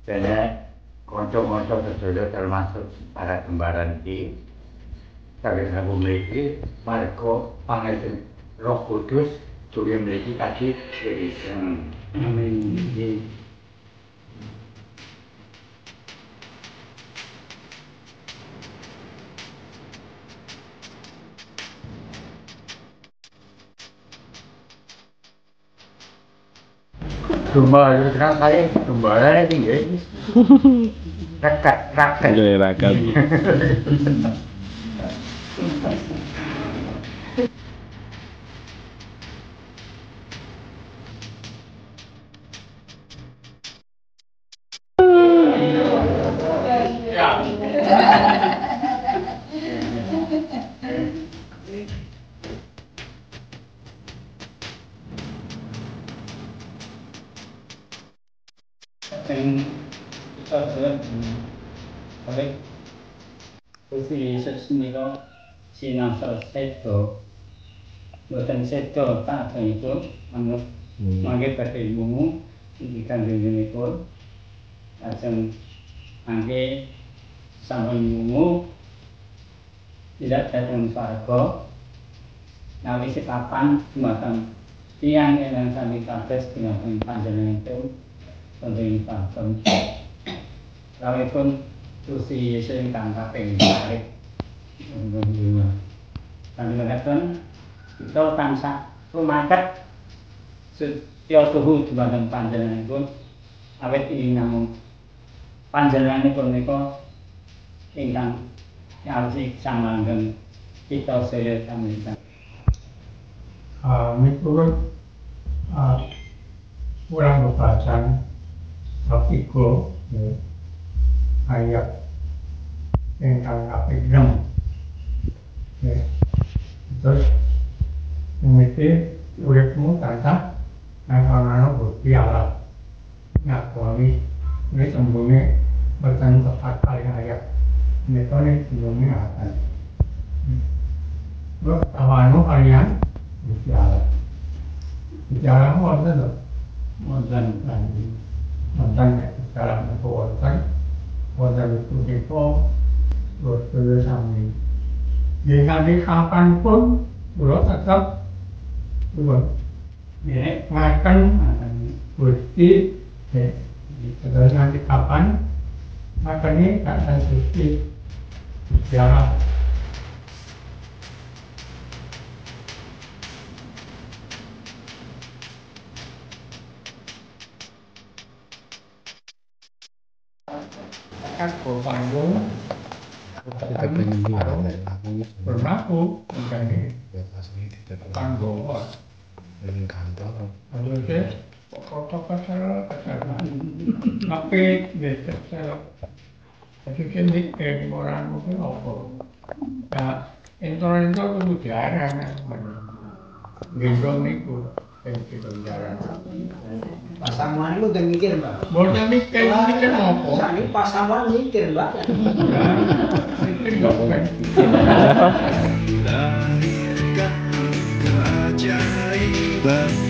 Dene kanca-kanca sedaya termasuk para kembaran iki saged aku mriki marga pangaiten Roh Kudus duwe mriki kadhi irisen. Amin. Domba itu kenal saya, domba tinggi. Rakat. Nggih, rakat. Sing kita sedang oleh Gusti Yesus menika sinasar sedo boten sedo tak itu manut mangke badhe ilmu iki kandhengipun lajeng mangke sampun ilmu tidak datang swarga nawi sekapan dumateng tiyang ingkang sami kados dumateng panjenenganipun wonten pakem lawipun Gusti Yesus ingkang kaping kalih panjenenganipun kita tansah rumaket setya tuhu dumateng panjenenganipun awit ing namung panjenenganipun menika ingkang nyarsi samanggeng kita sedaya sami. Miturut kurang bebasan Rafiqo ayat ingkang kaping 6. Terus mimiti uripmu tansah ana Gusti Allah. Ngakoni ini tembunge boten tepat kali ayat. Menika ning tembunge akan. Awanu kalian Gusti Allah. Bicara wonten lho. Wonten dalam wonten itu terus sami. Nganti kapanpun kula tetep ngaken Gusti terus nanti kapan makanya kata Gusti bicara kan panggung kita pengen berlaku menjadi panggung kantor. harusnya pokok kesalahan tapi kesalahan jadi kini orang mungkin apa nah internet itu jarang gendong itu yang kita jarang Pasamuan lu udah mikir mbak? boleh mikir apa? Ini pasamuan mikir mbak? Mikir nggak bukan? Lahirkan keajaiban